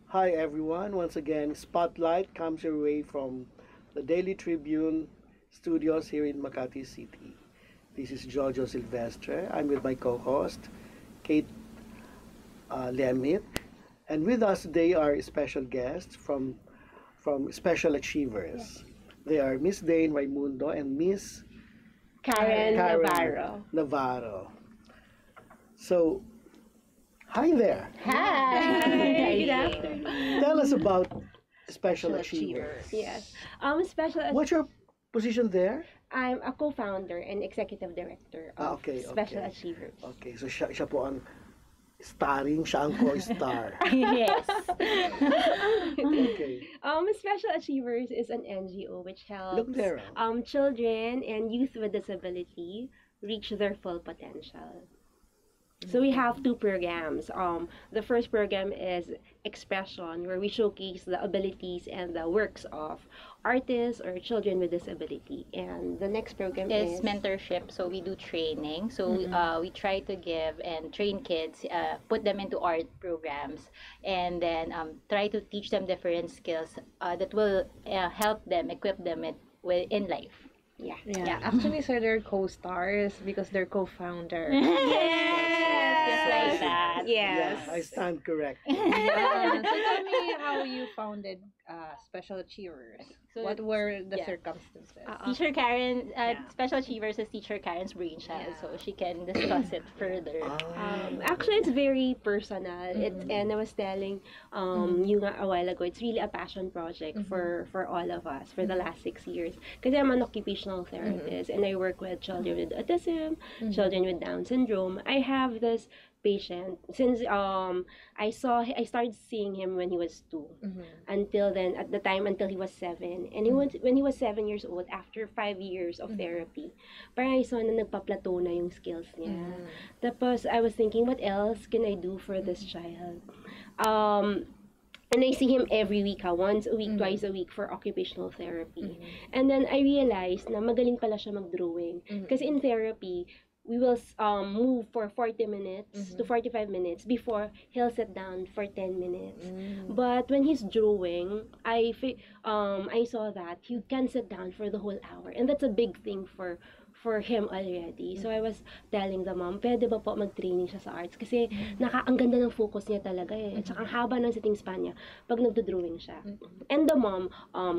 Hi everyone, once again, Spotlight comes your way from the Daily Tribune studios here in Makati City. This is Jojo Silvestre. I'm with my co-host, Kate Lemit. And with us today are special guests from Special Achievers. They are Miss Dane Raymundo and Miss Karen Navarro. Navarro. So, hi there. Hi. Good afternoon. Tell us about Special Achievers. Yes. Special. What's your position there? I'm a co-founder and executive director of Special Achievers. Okay, so siya po ang starring, siya ang co-star. Yes. Okay. Special Achievers is an NGO which helps Look there. children and youth with disability reach their full potential. So we have two programs. The first program is Expression, where we showcase the abilities and the works of artists or children with disability. And the next program is mentorship. So we do training. So we try to give and train kids, put them into art programs, and then try to teach them different skills that will help them, equip them in life. Yeah. Actually, so they're co-stars because they're co-founder. Yes, just like that. Yes. Yeah, I stand correct. So tell me how you founded Special Achievers. So what were the circumstances? Teacher Karen, Special Achievers is Teacher Karen's brainchild, so she can discuss it further. Actually, it's very personal. And I was telling you nga a while ago, it's really a passion project for all of us for the last 6 years. Because I'm an occupational therapist and I work with children with autism, children with Down syndrome. I have this patient since I started seeing him when he was 2 until then, at the time until he was 7, and when he was 7 years old, after 5 years of therapy, parang I saw na nagpa-plateau na yung skills niya. Tapos I was thinking, what else can I do for this child? And I see him every week, once a week, twice a week for occupational therapy. And then I realized na magaling pala siya mag-drawing. Kasi in therapy, we will move for 40 minutes to 45 minutes before he'll sit down for 10 minutes. But when he's drawing, I saw that he can sit down for the whole hour. And that's a big thing for him already. So I was telling the mom, pwede ba po mag-training siya sa arts? Kasi ang ganda ng focus niya talaga eh. At saka ang haba ng sitting span niya pag nagdo-drawing siya. And the mom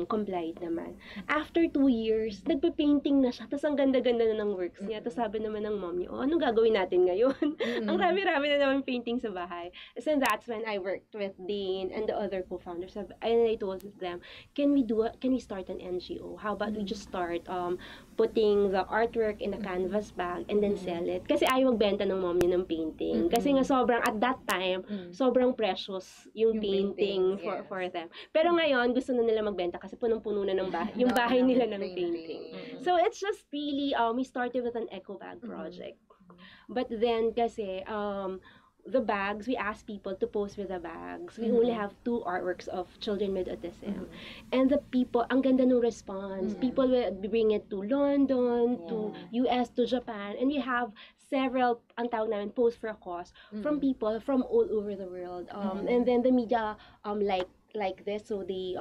complied naman. After 2 years, nagpe-painting na siya. Tapos ang ganda-ganda na ng works niya. Tapos sabi naman ng mom niya, anong gagawin natin ngayon? Ang rami-rami na naman painting sa bahay. So that's when I worked with Dean and the other co-founders. And I told them, can we start an NGO? How about we just start putting the artwork in a canvas bag and then sell it. Kasi ayaw magbenta ng mom niya ng painting. Kasi nga at that time, sobrang precious yung painting for them. Pero ngayon, gusto na nila magbenta kasi punong-puno na ng bahay, yung bahay nila ng painting. So it's just really, we started with an eco bag project. But then kasi, the bags, we asked people to post with the bags. We only have 2 artworks of children with autism. And the people, ang ganda ng response. People will bring it to London, to US, to Japan. And we have several, ang tawag namin, post for a cause from people from all over the world. And then the media, like this, so they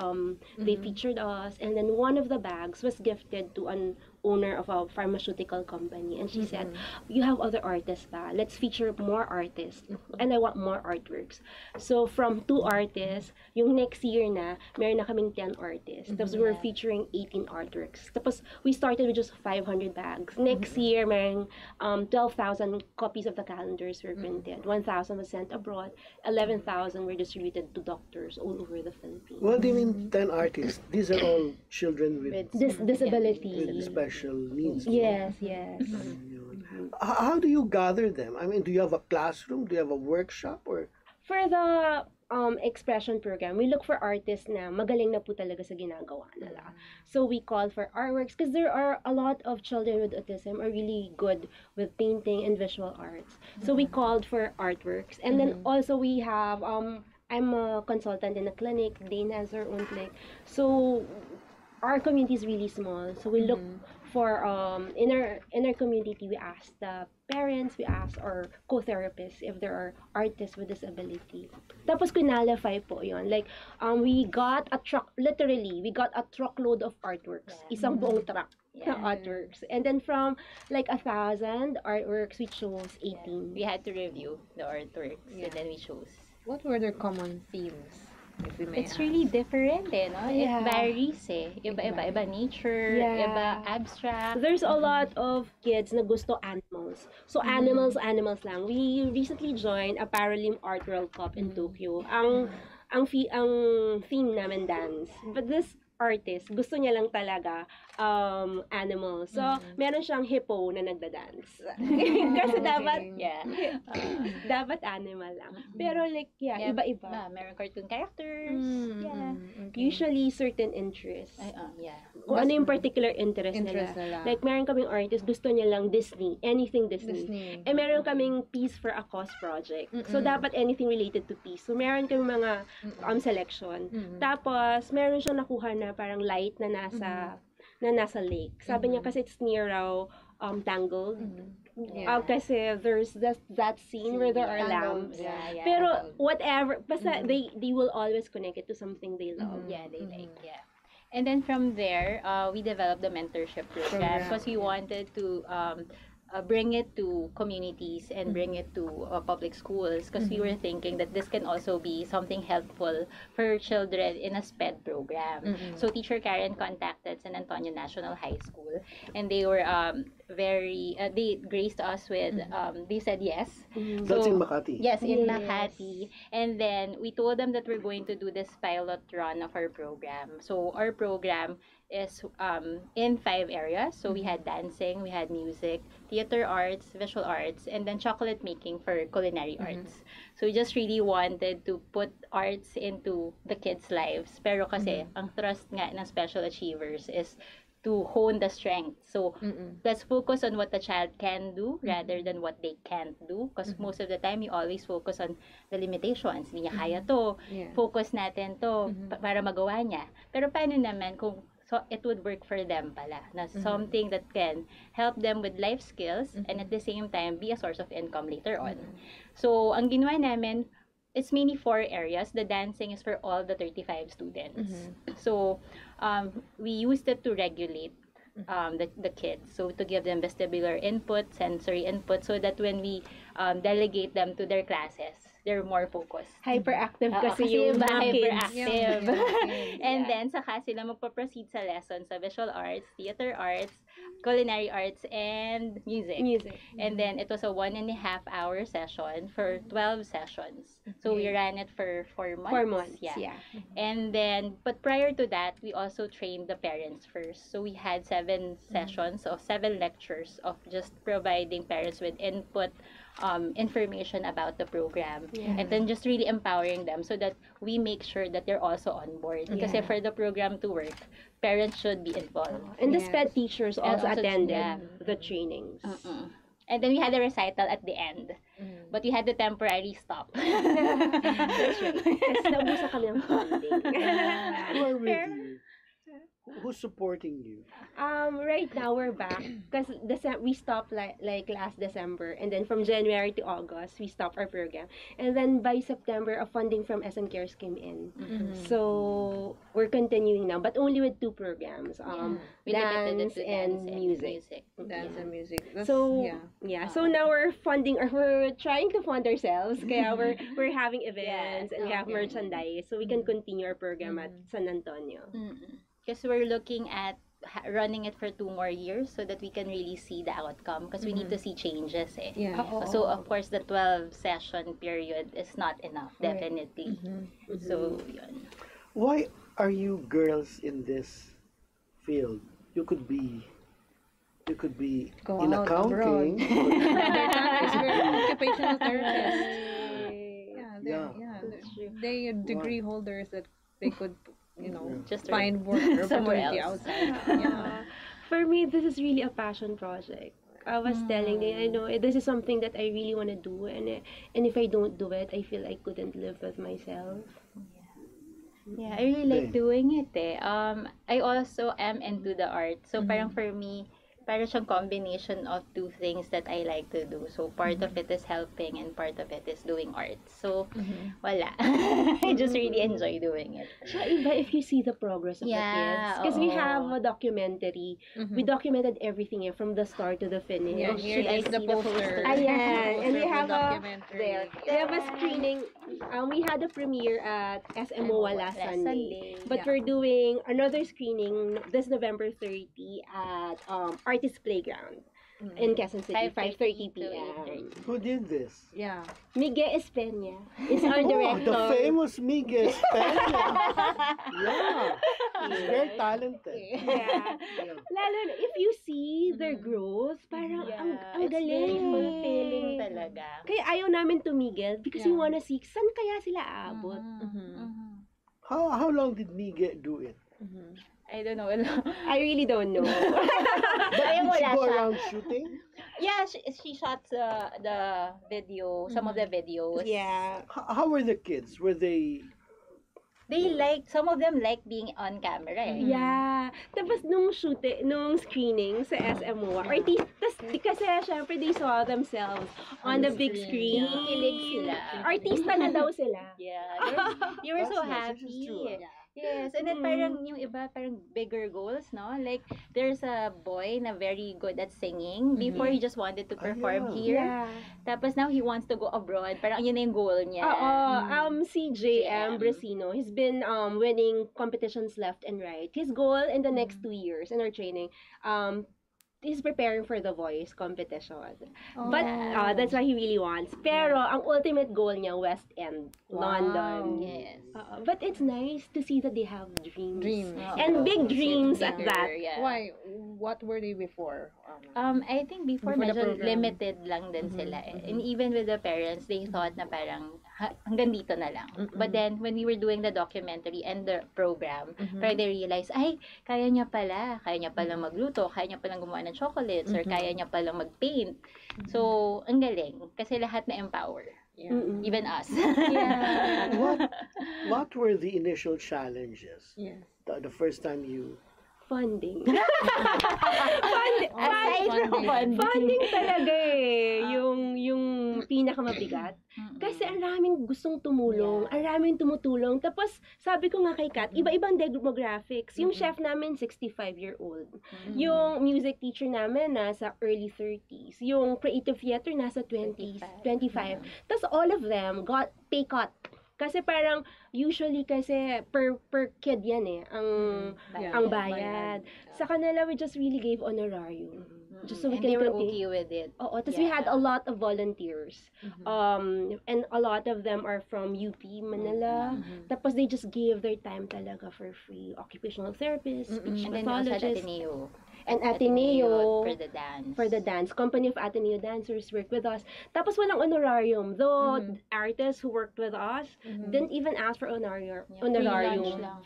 featured us. And then one of the bags was gifted to an owner of a pharmaceutical company, and she said, you have other artists ba? Let's feature more artists, and I want more artworks. So from 2 artists, yung next year na, meron na kaming 10 artists. Tapos we're featuring 18 artworks. Tapos we started with just 500 bags. Next year, meron 12,000 copies of the calendars were printed. 1,000 was sent abroad. 11,000 were distributed to doctors all over the Philippines. What do you mean 10 artists? These are all children with disability. with special needs. Yes. How do you gather them? I mean, do you have a classroom? Do you have a workshop? Or For the expression program, we look for artists na magaling na po talaga sa ginagawa nila. So we call for artworks because there are a lot of children with autism are really good with painting and visual arts. So we called for artworks. And then also we have, I'm a consultant in a clinic. Dane has her own clinic. So our community is really small, so we look in our community, we ask the parents, we ask our co-therapists if there are artists with disability. Tapos qualify po yon. Like, we got a truck, literally, we got a truckload of artworks. Yeah. Isang buong truck Yeah. na artworks. And then from like 1,000 artworks, we chose 18. We had to review the artworks Yeah. and then we chose. What were their common themes? If we may It's ask? really different eh, no? Yeah. It varies eh. Iba nature, Yeah. iba abstract. There's a lot of kids na gusto animals. So animals lang. We recently joined a Paralim Art World Cup in Tokyo. Ang theme namin dance. But this artist, gusto niya lang talaga animals. So, meron siyang hippo na nagda-dance. Kasi dapat, Yeah. dapat animal lang. Pero like, Yeah, iba-iba. meron cartoon characters. Yeah. Usually, certain interests. Yeah. Kung ano yung particular interest Interest nila. nila. Like, meron kaming artist, gusto niya lang Disney. Anything Disney. Disney. Eh, meron kaming Peace for a Cause project. So, dapat anything related to peace. So, meron kaming mga selection. Tapos, meron siyang nakuha na parang light na nasa lake. Sabi niya kasi it's near raw Tangled. Yeah. Kasi there's that scene where there are Tangled. lamps. Yeah. Pero whatever, basta they will always connect it to something they love. Yeah, they like, yeah. And then from there, we developed the mentorship program because we wanted to bring it to communities and bring it to public schools because we were thinking that this can also be something helpful for children in a SPED program. So teacher Karen contacted San Antonio National High School and they were they graced us with, they said yes. That's in Makati. Yes, in Yes. Makati. And then we told them that we're going to do this pilot run of our program. So our program is in 5 areas. So we had dancing, we had music, theater arts, visual arts, and then chocolate making for culinary arts. So we just really wanted to put arts into the kids' lives. Pero kasi, ang thrust nga ng special achievers is to hone the strength. So, let's focus on what the child can do rather than what they can't do. Because most of the time, you always focus on the limitations. Hindi niya kaya to. Yeah. Focus natin to para magawa niya. Pero paano naman kung so it would work for them pala na something that can help them with life skills and at the same time be a source of income later on. So, ang ginawa namin, it's mainly 4 areas. The dancing is for all the 35 students. So, we used it to regulate the kids. So, to give them vestibular input, sensory input, so that when we delegate them to their classes, they're more focused. Hyperactive Oo, kasi yung iba mga kids. hyperactive. Yeah. And then, saka sila magpa-proceed sa lessons sa visual arts, theater arts, culinary arts, and music. And then, it was a 1.5-hour session for 12 sessions. So, we ran it for 4 months. 4 months, Yeah. yeah. And then, but prior to that, we also trained the parents first. So, we had 7 sessions of 7 lectures of just providing parents with input, information about the program. And then just really empowering them so that we make sure that they're also on board. Kasi for the program to work, parents should be involved. And the Yes. SPED teachers also also- attended yeah. the trainings. And then we had a recital at the end. But we had to temporarily stop. Kasi naubusan kami ng funding. Who are with you? Who's supporting you? Right now we're back because we stopped like last December, and then from January to August we stopped our program, and then by September a funding from SM Cares came in. So we're continuing now, but only with 2 programs, We limited it dance to and dance music. Dance and music. That's, So yeah. so now we're funding, or we're trying to fund ourselves. Kaya we're having events and we have merchandise, so we can continue our program at San Antonio. Because we're looking at running it for 2 more years so that we can really see the outcome because we need to see changes eh. Yeah. So of course the 12 session period is not enough, definitely. So yun. Why are you girls in this field? You could be Go in out accounting. Occupational therapists. Yeah. They are degree holders that they could, Just find work somewhere opportunity else. outside. Yeah. For me, this is really a passion project. I was telling them, I know this is something that I really want to do, and if I don't do it, I feel I couldn't live with myself. Yeah, I really like doing it eh. I also am into the art. So parang for me, para siyang combination of two things that I like to do. So, part of it is helping and part of it is doing art. So, wala. I just really enjoy doing it. Siya iba if you see the progress of the kids. Because we have a documentary. We documented everything from the start to the finish. Yeah, here is the poster. Ayan. And we Poster of have the a, documentary. there. We have a screening. We had a premiere at SMOA last Sunday. But we're doing another screening this November 30 at Artist Playground in Quezon City, 5:30 p.m. Who did this? Yeah. Miguel Espeña is our director. The famous Miguel Espeña. Yeah. He's very talented. Yeah. Yeah. Lalo na if you see their growth, parang ang It's galing. very fulfilling talaga. Kaya ayaw namin tumigil because we wanna see saan kaya sila aabot. How long did Miguel do it? I don't know. I really don't know. But did she go around shooting? Yeah, she shot the video, some of the videos. Yeah. How were the kids? Were they... Some of them like being on camera eh. Yeah. Tapos nung screening sa SMOA, artistas, kasi syempre they saw themselves on the big screen. Kilig sila. Artista na daw sila. Yeah. You were so That's nice. Which is happy. true, Yes, and then parang yung iba, parang bigger goals, no? Like, there's a boy na very good at singing. Before, he just wanted to perform here. Yeah. Tapos now, he wants to go abroad. Parang yun na yung goal niya. Si JM Brasino, he's been winning competitions left and right. His goal in the next 2 years in our training, he's preparing for the voice competition. But that's what he really wants. Pero ang ultimate goal niya, West End, London. Yes. But it's nice to see that they have dreams. Oh. And big dreams at Bigger, that. yeah. Why? What were they before? I think before Before the medyo program. limited lang din sila eh. And even with the parents, they thought na parang hanggang dito na lang. But then, when we were doing the documentary and the program, parang they realized, ay, kaya niya palang magluto, kaya niya palang gumawa ng chocolates, or kaya niya palang mag-paint. So, ang galing. Kasi lahat na empower. Yeah. Even us. Yeah. What were the initial challenges? Yes. The first time you... Funding. Aside from funding. Funding talaga eh. Yung pinakamabigat. Kasi ang raming gustong tumulong, ang raming tumutulong. Tapos, sabi ko nga kay Kat, iba-ibang demographics. Yung chef namin, 65-year-old. Yung music teacher namin, nasa early 30s. Yung creative theater, nasa 20s, 25. Tapos, all of them got pay cut. Kasi parang, usually kasi per kid yan eh, ang bayad. Sa kanila, we just really gave honorarium. Just so we And can they were continue. okay with it. Oo, tapos we had a lot of volunteers. And a lot of them are from UP, Manila. Tapos they just gave their time talaga for free. Occupational therapists, speech And then also at pathologists. Ateneo. And Ateneo. For the dance. For the dance. Company of Ateneo dancers worked with us. Tapos walang honorarium. Though artists who worked with us didn't even ask for honorarium.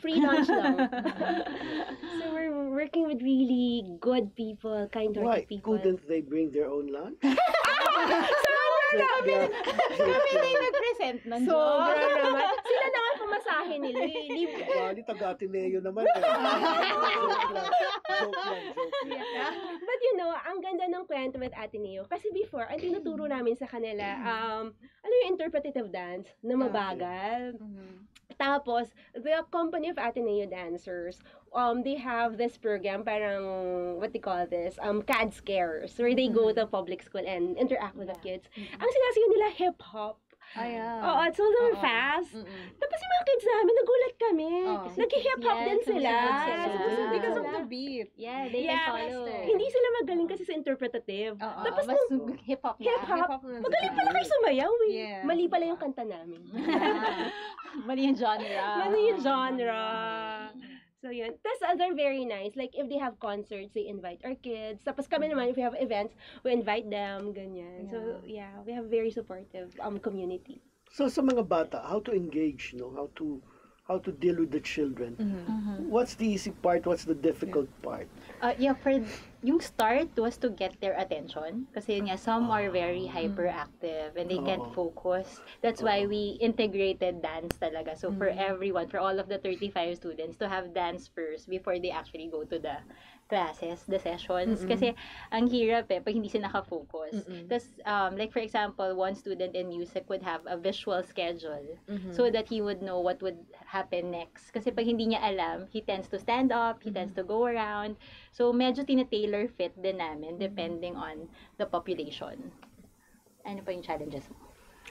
Free lunch lang. So we're working with really good people, kind-hearted Why? people. Couldn't they bring their own lunch? Kami na yung nag-present nun. Sobra naman. Sila na nga pumasahe nila. Bali, taga-Ateneo naman. Joke lang. But you know, ang ganda ng kwento with Ateneo. Kasi before, ang tinuturo namin sa kanila, ano yung interpretative dance na mabagal. Tapos, the Company of Ateneo Dancers, they have this program, parang, what they call this, CAD Scares, where they go to public school and interact with the kids. Ang sinasayaw nila, hip-hop. Oo, so super fast. Tapos yung mga kids namin, nagulat kami. Nag-hip-hop din sila. Because of the beat. Yeah, they can follow. Hindi sila magaling kasi sa interpretative. Tapos mas nung hip-hop na. hip-hop, magaling pala kayo sumayaw eh. Yeah. Mali pala yung kanta namin. Mali yung genre. Mali yung genre. So yun. Tapos they're very nice. Like if they have concerts, they invite our kids. Tapos kami naman, if we have events, we invite them. Ganyan. So yeah, we have very supportive community. So sa mga bata, how to engage, how to deal with the children. What's the easy part? What's the difficult part? For yung start was to get their attention. Kasi yun nga, some are very hyperactive and they can't focus. That's why we integrated dance talaga. So for everyone, for all of the 35 students, to have dance first before they actually go to the classes, the sessions. Kasi ang hirap pag hindi sila nakafocus. Tapos, like for example, one student in music would have a visual schedule so that he would know what would happen next. Kasi pag hindi niya alam, he tends to stand up, he tends to go around. So, medyo tina-tailor fit din namin depending on the population. Ano pa yung challenges mo?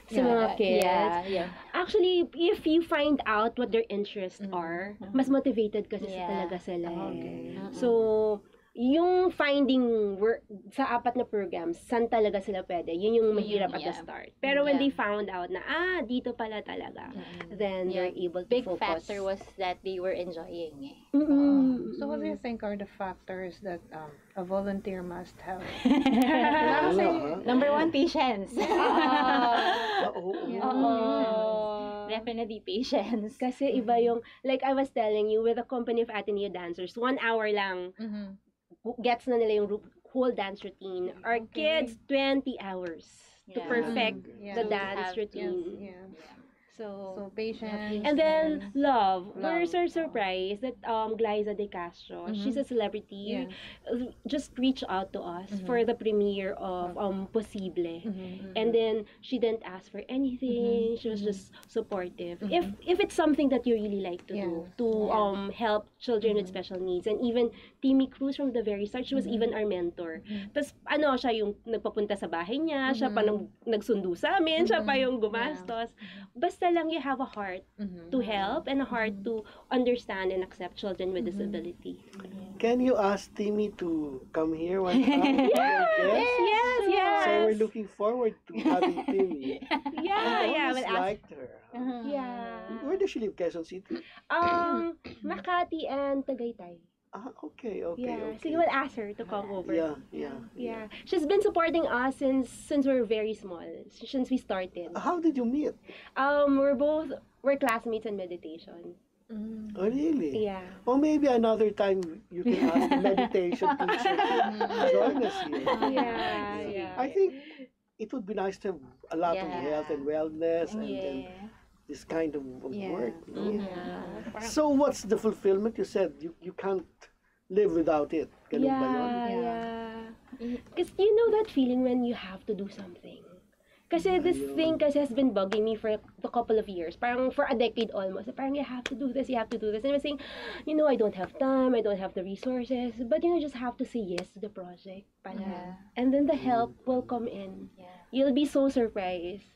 Sa mga kids. Yeah. Actually, if you find out what their interests are, mas motivated kasi talaga sila. Okay. So, yung finding work sa 4 na programs, saan talaga sila pwede, yun yung mahirap at the start. Pero when they found out na, dito pala talaga, then they're able to Big focus. factor was that they were enjoying eh. So what do you think are the factors that a volunteer must have? Number 1, patience. Definitely patience. Kasi iba yung, like I was telling you, with a company of Ateneo dancers, 1 hour lang, gets na nila yung whole dance routine. Our kids, 20 hours to perfect the dance routine. So patience. and then love. We're so surprised that Glyza De Castro, she's a celebrity, just reached out to us for the premiere of Posible. And then she didn't ask for anything. She was just supportive. If it's something that you really like to do, to help children with special needs, and even Timmy Cruz from the very start, she was even our mentor. Tapos siya yung nagpapunta sa bahay niya, siya pa nagsundo sa amin, siya pa yung gumastos. Basta lang you have a heart to help and a heart to understand and accept children with disability. Can you ask Timmy to come here one time? Yes. So we're looking forward to having Timmy. I always Well, liked her. Where does she live? Quezon City? Makati and Tagaytay. Okay. So you will ask her to come over. Yeah. She's been supporting us since we were very small, since we started. How did you meet? We're classmates in meditation. Oh, really? Yeah. Or maybe another time you can ask the meditation teacher to join us here. Yeah. I think it would be nice to have a lot of health and wellness and this kind of work. So what's the fulfillment? You said you can't live without it. Ganun ba yun? Because you know that feeling when you have to do something. Kasi this thing has been bugging me for a couple of years. Parang for a decade almost. Parang you have to do this. And I was saying, I don't have time, I don't have the resources. But just have to say yes to the project. And then the help will come in. You'll be so surprised.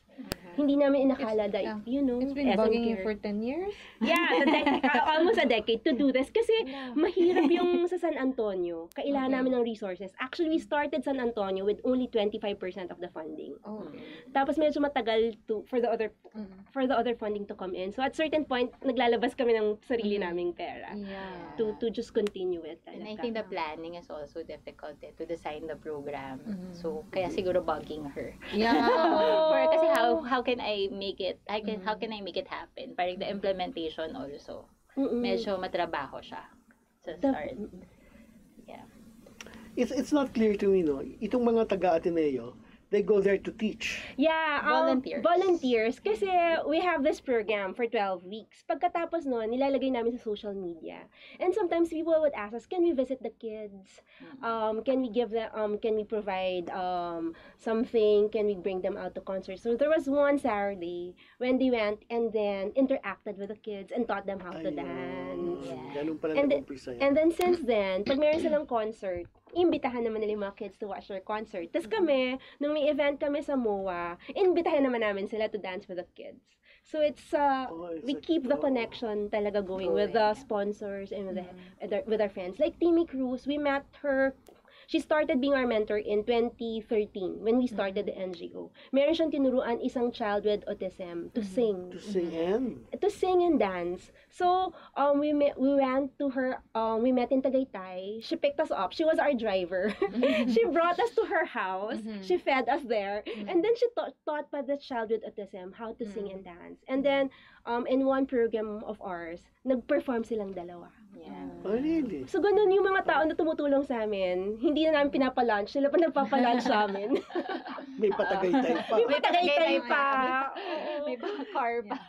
Hindi namin inakala that, It's been bugging you for 10 years? Yeah, almost a decade to do this. Kasi mahirap yung sa San Antonio. Kailangan namin ng resources. Actually, we started San Antonio with only 25% of the funding. Tapos medyo matagal for the other funding to come in. So at certain point, naglalabas kami ng sarili naming pera to just continue it. And I think the planning is also difficult to design the program. So kaya siguro bugging her. Kasi how can I make it? How can I make it happen? Parang the implementation also. Medyo matrabaho siya sa start. It's not clear to me, no? Itong mga taga-Ateneo, they go there to teach. Yeah, volunteers. Kasi we have this program for 12 weeks. Pagkatapos nun, nilalagay namin sa social media. And sometimes people would ask us, can we visit the kids? Can we give them, can we provide something? Can we bring them out to concerts? So there was one Saturday when they went and then interacted with the kids and taught them how to dance. Ganun pala nag-umpisa yan. And then since then, pag meron silang concert, imbitahan naman nila yung mga kids to watch their concert. Tapos kami, nung may event kami sa MOA, imbitahan naman namin sila to dance with the kids. So it's, we keep the connection talaga going with the sponsors and with our friends. Like Timmy Cruz, we met her. She started being our mentor in 2013 when we started the NGO. Meron siyang tinuruan isang child with autism to sing. To sing and dance. So, we went to her, we met in Tagaytay. She picked us up. She was our driver. She brought us to her house. She fed us there. And then she taught by the child with autism how to sing and dance. And then, in one program of ours, nag-perform silang dalawa. Yeah. Oh, really? So, ganun yung mga tao na tumutulong sa amin. Hindi na namin pinapalunch. Sila pa nagpapalunch sa amin. May patagaytay pa. May tagaytay pa. Oo. May mga car pa.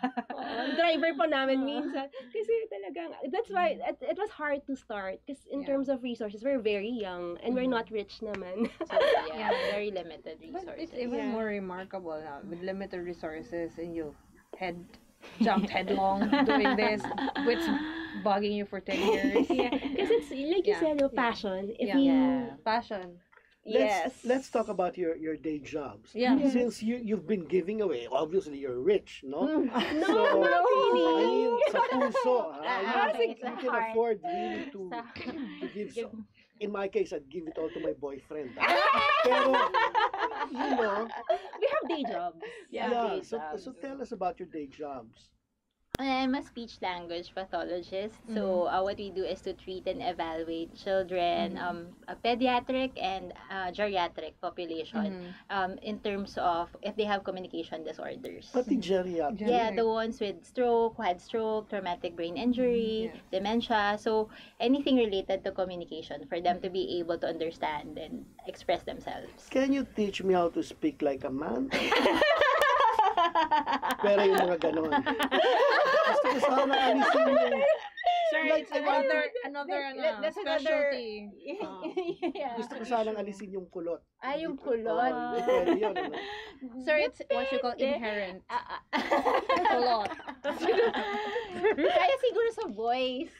Driver pa namin minsan. Kasi talagang, that's why it was hard to start. Because in terms of resources, we're very young and we're not rich naman. So, yeah, very limited resources. But it's even more remarkable now with limited resources and you jumped headlong doing this, which bugging you for 10 years. Yeah, because it's like you said, passion. If you Passion. Let's talk about your day jobs. Yeah. Since you've been giving away, obviously you're rich, no? No, So, not really. I mean, sa puso, Okay, you can afford really to give some. In my case, I'd give it all to my boyfriend. Pero, you know, We have day jobs. day so jobs. tell us about your day jobs. I'm a speech language pathologist. So what we do is to treat and evaluate children, a pediatric and geriatric population, in terms of if they have communication disorders. Pati geriatric. Yeah, the ones with stroke, who had stroke, traumatic brain injury, dementia. So anything related to communication for them to be able to understand and express themselves. Can you teach me how to speak like a man? Pero yung mga ganon. Gusto ko sana alisin yung... Sorry, it's another specialty. Yeah. Gusto ko sanang alisin yung kulot. Yung kulot. Hindi pwede yun. Ano? Sir, it's what you call inherent. Kulot. Kaya siguro sa voice,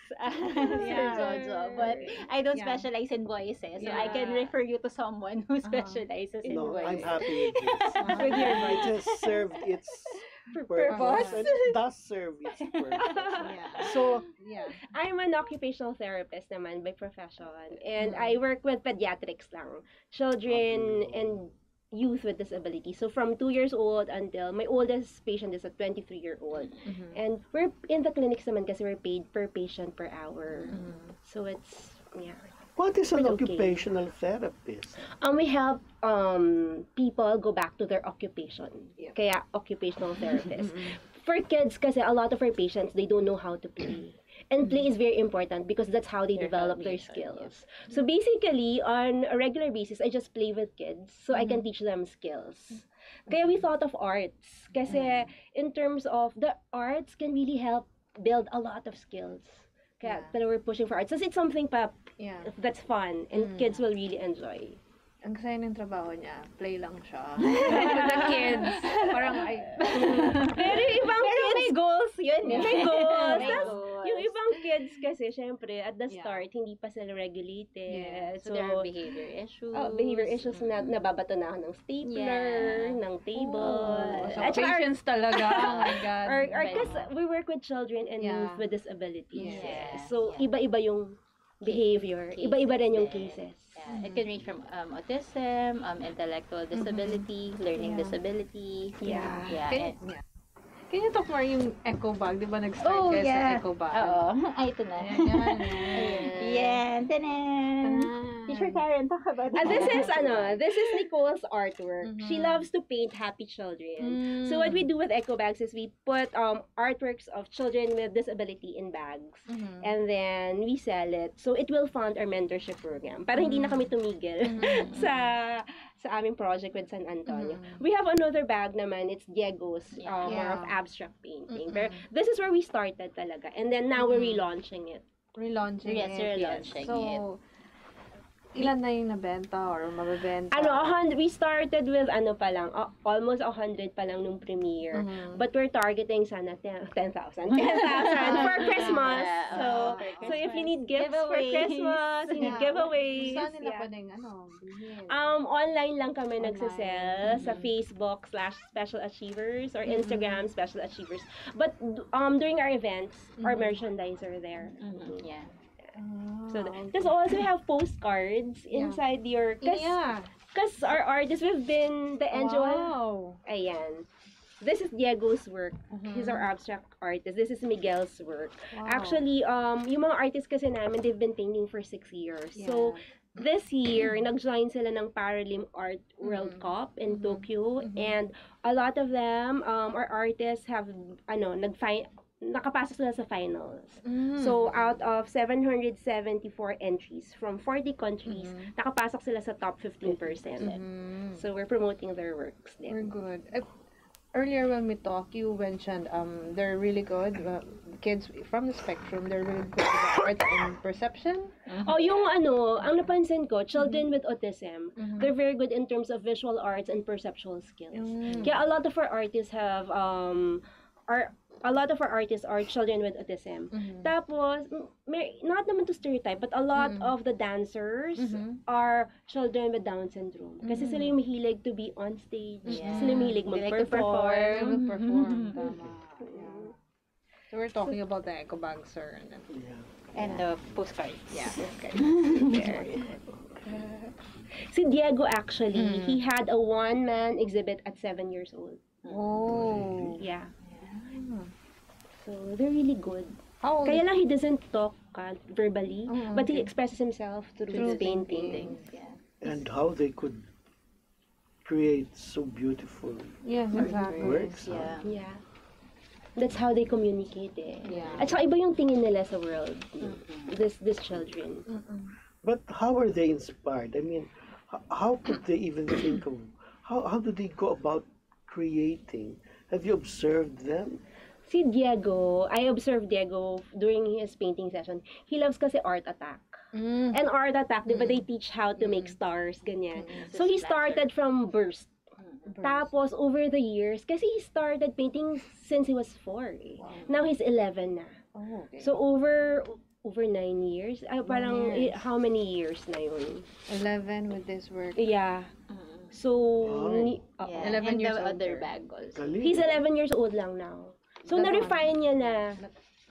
Sir Jojo. But I don't Yeah. specialize in voices. So I Yeah. can refer you to someone who specializes in No, I'm voices. happy with this. It has served its purpose. And it does serve its purpose. So, I'm an occupational therapist naman by profession. And I work with pediatrics lang. Children and youth with disability. So from 2 years old until my oldest patient is a 23-year-old. And we're in the clinics naman kasi we're paid per patient per hour. So it's, what is an Pretty okay. occupational therapist? We help people go back to their occupation. Kaya occupational therapist. For kids kasi a lot of our patients, they don't know how to play. And play is very important because that's how they develop their skills. So basically, on a regular basis, I just play with kids so I can teach them skills. Kaya we thought of arts. Kasi in terms of the arts can really help build a lot of skills. Kaya we're pushing for arts. So it's something that's fun and kids will really enjoy. Ang saya ng trabaho niya. Play lang siya. With the kids. Parang Pero yung ibang kids, may goals yun. may goals. May Tas, goals. yung ibang kids kasi, syempre, at the start, hindi pa sila regulated. So there are behavior issues. Behavior issues na nababato na ng stapler, ng table. So, At saka patience talaga. Oh my God. or because we work with children and youth with disabilities. Yes. So, iba-iba yung behavior. Iba-iba rin yung cases. It can range from autism, intellectual disability, learning disability. Can you talk more yung echo bag? Di ba nag-start kayo sa echo bag? Oo. Ay, ito na. Yan. Tanan. Teacher Karen, talk about that. This is Nicole's artwork. She loves to paint happy children. So what we do with eco bags is we put artworks of children with disability in bags. And then we sell it. So it will fund our mentorship program. Para hindi na kami tumigil sa aming project with San Antonio. We have another bag naman. It's Diego's, more of abstract painting. But this is where we started talaga. And then now we're relaunching it. Relaunching Yes, it. relaunching so, it. Ilan na yung nabenta or mababenta? We started with almost 100 pa lang nung premiere. But we're targeting sana 10,000. 10,000 for Christmas. So if you need gifts for Christmas, you need giveaways. Saan nila pwedeng bilhin? Online lang kami nagsasell sa Facebook /Special Achievers or Instagram Special Achievers. But during our events, our merchandise are there. Yeah. So because also we have postcards inside your because our artists we've been the NGO. Wow. Ayan. This is Diego's work. He's our abstract artist. This is Miguel's work. Wow. Actually, yung mga artists kasi namin, they've been painting for 6 years. So, this year, nag-join sila ng Paralim Art World Cup in Tokyo. And a lot of them, our artists have, nakapasok sila sa finals. So, out of 774 entries from 40 countries, nakapasok sila sa top 15%. So, we're promoting their works We're then. good. Earlier when we talked, you mentioned they're really good. Kids from the spectrum, they're really good with art and perception. Oh, yung ang napansin ko, children with autism, they're very good in terms of visual arts and perceptual skills. Kaya a lot of our artists have are children with autism. Tapos, not naman to stereotype, but a lot of the dancers are children with Down syndrome. Kasi sila yung mahilig to be on stage. Sila yung mahilig They like to mag-perform. Perform. Tama. Yeah. So we're talking about the eco bag, sir. And the postcard. Yeah. Okay. Si Diego actually, he had a one-man exhibit at 7 years old. Oh. Yeah. So, they're really good. How old Kaya is lang he doesn't talk verbally, but he expresses himself through his painting. Yeah. And how they could create so beautiful Yes, exactly. works. Yeah. Yeah. That's how they communicate eh. Yeah. At saka iba yung tingin nila sa world. These children. But how are they inspired? I mean, how could they even think of, how do they go about creating? Have you observed them? Si Diego, I observed Diego during his painting session. He loves kasi art attack. And art attack, di ba they teach how to make stars, ganyan. So he started from burst. Tapos over the years, kasi he started painting since he was 4 eh. Now he's 11 na. Oh, okay. So over 9 years, parang years. how many years na yun? 11 with this work. Yeah. So, Wow. Yeah. 11 and years the old, other sir. bag also. Galing. he's 11 years old lang now. So, That na-refine niya na.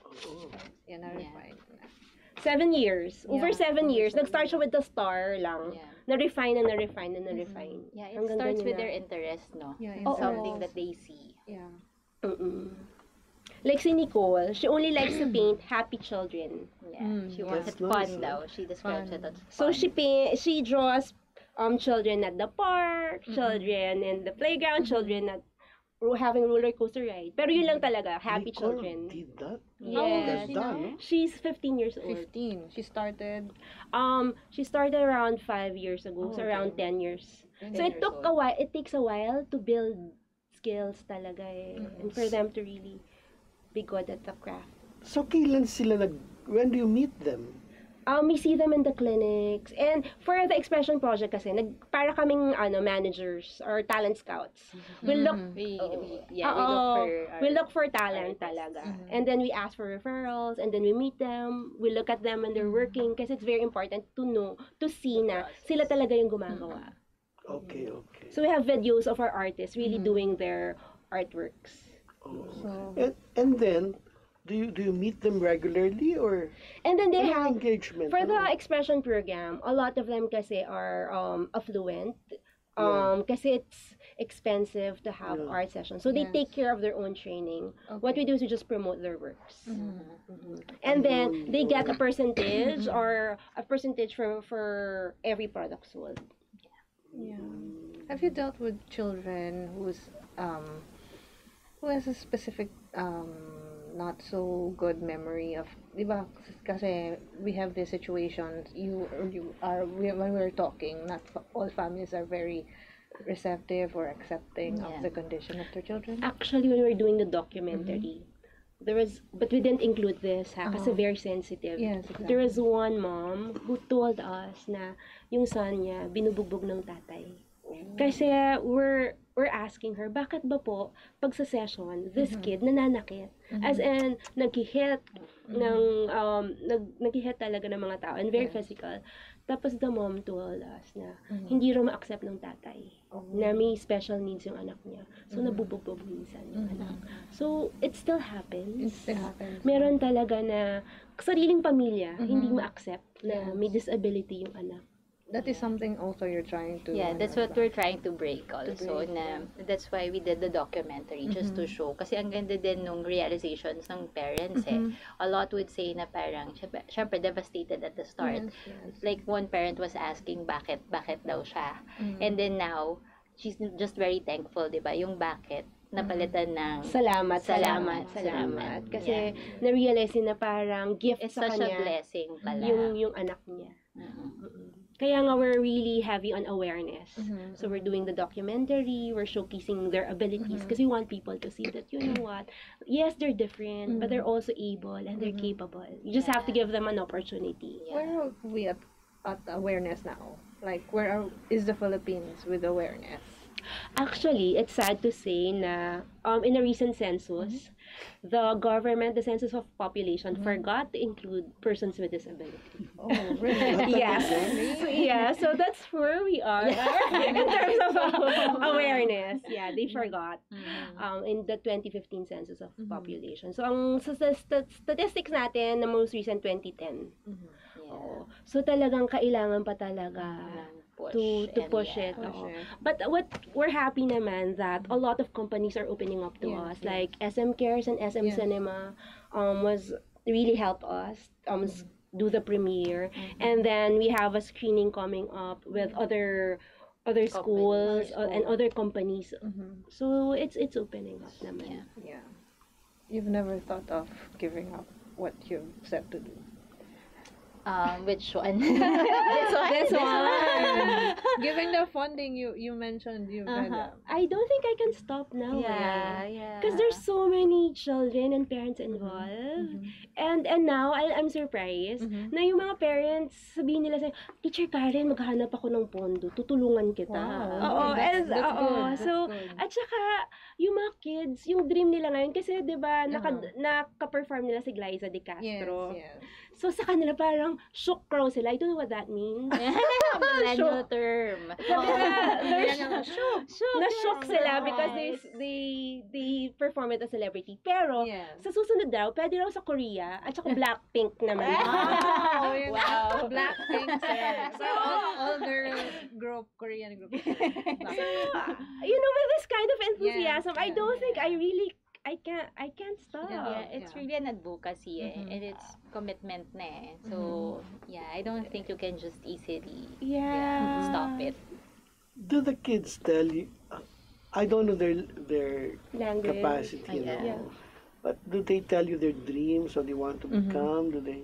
Oo. Yeah, na-refine. 7 years. Over Yeah, 7 over years. 7 Nag-start siya with the star lang. Yeah. Na-refine and na-refine and na-refine. Yeah, it Hanggang starts ganyan with na. their interest, no? Yeah, In interest. something that they see. Yeah. Like si Nicole, she only likes to paint happy children. Yeah. She wants That's it fun nice, daw. She describes it as fun. So she draws children at the park, children in the playground, children at having roller coaster ride. Pero yun lang talaga, happy Nicole children. did that? Yes. Ganda, no? She's 15 years old. 15. She started. She started around 5 years ago, so okay. around 10 years. 10 So it years took old. a while. It takes a while to build skills talaga eh, and for them to really be good at the craft. So kailan sila when do you meet them? We see them in the clinics. And for the expression project kasi, para kaming managers or talent scouts. We look We we look for artists. talent talaga. And then we ask for referrals, and then we meet them. We look at them when they're working kasi it's very important to see na sila talaga yung gumagawa. Okay. So we have videos of our artists really doing their artworks. Oh. So, And then do you meet them regularly or And then they anong have engagement? for the Ano? expression program, a lot of them kasi are affluent. Kasi it's expensive to have Yeah. art sessions. So they Yes. take care of their own training. What we do is we just promote their works. And Ayun, then they get a yun. percentage or a percentage for every product sold. yeah. Have you dealt with children who has a specific not so good memory of, di ba? Kasi we have this situation, when we're talking, not all families are very receptive or accepting of Yeah. the condition of their children. Actually, when we were doing the documentary, but we didn't include this kasi very sensitive. Yes, exactly. There was one mom who told us na yung son niya binubugbog ng tatay. Kasi we're asking her, bakit ba po pag sa session, this kid nananakit? As in, nag-hit talaga ng mga tao and very physical. Tapos the mom told us na hindi raw ma-accept ng tatay na may special needs yung anak niya. So nabubugbog minsan yung anak. So it still happens. It still happens. Meron talaga na sariling pamilya hindi ma-accept na may disability yung anak. That is something also you're trying to. Yeah, that's what we're trying to break also. That's why we did the documentary, just to show. Kasi ang ganda din nung realizations ng parents eh. A lot would say na parang, syempre devastated at the start. Yes. Like one parent was asking bakit daw siya. And then now, she's just very thankful, di ba? Yung bakit, napalitan ng Salamat. Salamat. Kasi Yeah. na-realize niya na parang gift It's sa such a kanya blessing pala. yung anak niya. Kaya nga we're really heavy on awareness. So we're doing the documentary, we're showcasing their abilities because we want people to see that, you know what, yes, they're different, but they're also able and they're capable. You just have to give them an opportunity. Yeah. Where are we at awareness now? Like, is the Philippines with awareness? Actually, it's sad to say na in a recent census, the government, the census of population, forgot to include persons with disability. Oh, really? Yes. Yeah, so that's where we are in terms of awareness. Yeah, they forgot in the 2015 census of population. So, ang statistics natin na most recent 2010. Yeah. Oo. So, talagang kailangan pa talaga to push it. Oo. But what we're happy naman that a lot of companies are opening up to us. Like SM Cares and SM Cinema was really help us do the premiere. And then we have a screening coming up with other schools and other companies. So it's opening up naman. Yeah. You've never thought of giving up what you've set to do? Which one? This one. Given the funding you mentioned, you I don't think I can stop now. Yeah. Because there's so many children and parents involved. And now, I'm surprised na yung mga parents, sabihin nila sa'yo, Teacher Karen, maghahanap ako ng pondo, tutulungan kita. Wow. That's good. So, That's good. at saka, yung mga kids, yung dream nila ngayon, kasi di ba naka-perform nila si Glyza De Castro. Yes. So, sa kanila parang shook crow sila. I don't know what that means. Millennial term. Na-shock sila because they perform it as celebrity. Pero, sa susunod daw, pwede raw sa Korea at saka Blackpink naman. Wow. Blackpink. So, all girl group, Korean group. So, with this kind of enthusiasm, I don't think I can't stop. Yeah, it's really an advocacy and it's commitment na eh. So, I don't think you can just easily stop it. Do the kids tell you? I don't know their Language. capacity, but do they tell you their dreams or they want to become? Do they?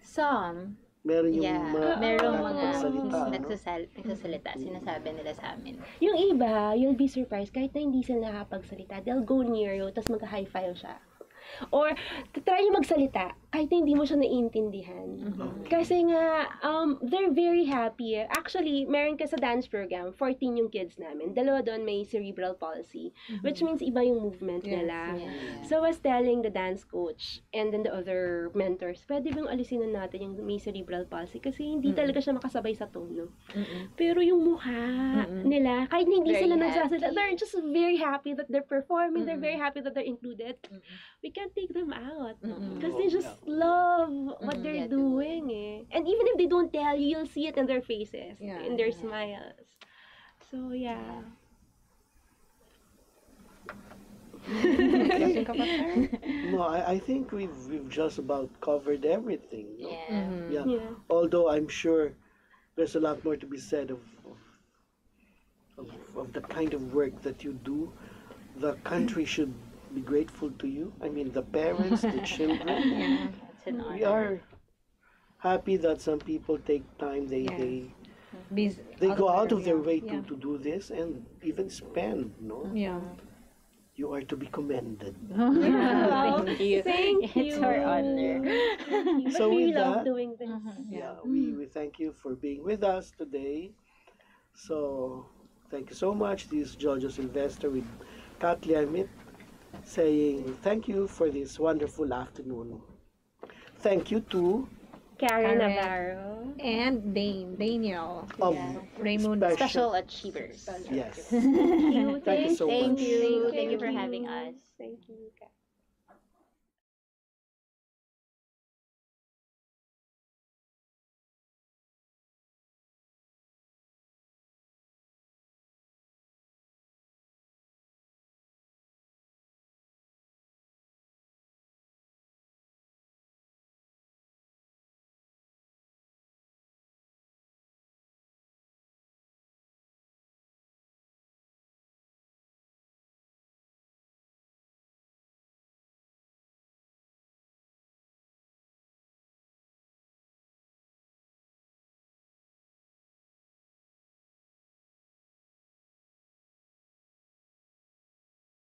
Some. Meron yung Merong mga nagsasalita, no? nagsasalita, sinasabi nila sa amin. Yung iba, you'll be surprised, kahit na hindi sila nakapagsalita, they'll go near you, tapos mag-high five siya. Or, try yung magsalita, kahit na hindi mo siya naiintindihan. Kasi nga, they're very happy. Actually, meron ka sa dance program, 14 yung kids namin. 2 doon may cerebral palsy, which means iba yung movement nila. So, I was telling the dance coach and then the other mentors, pwede bang alisin na natin yung may cerebral palsy kasi hindi talaga siya makasabay sa tono. Pero yung mukha nila, kahit na hindi Very sila happy. nagsasalita, they're just very happy that they're performing, they're very happy that they're included. We can't take them out because they just love what they're doing eh. And even if they don't tell you, you'll see it in their faces, in their smiles. So yeah. No, I think we've just about covered everything. No? Yeah. Although I'm sure there's a lot more to be said of the kind of work that you do. The country should be grateful to you. I mean, the parents, the children. It's an honor. We are happy that some people take time. They go out of their way to do this and even spend. No. Yeah. You are to be commended. Thank you. Thank you. It's our honor. So We with love that, doing this. we thank you for being with us today. So thank you so much. This is Jojo Sylvester with Katli Amit saying thank you for this wonderful afternoon. Thank you to Karen Navarro. And Danielle. of Raymundo. Special achievers. Yes. Thank you. Thank you so Thank much. you. Thank you for having us. Thank you.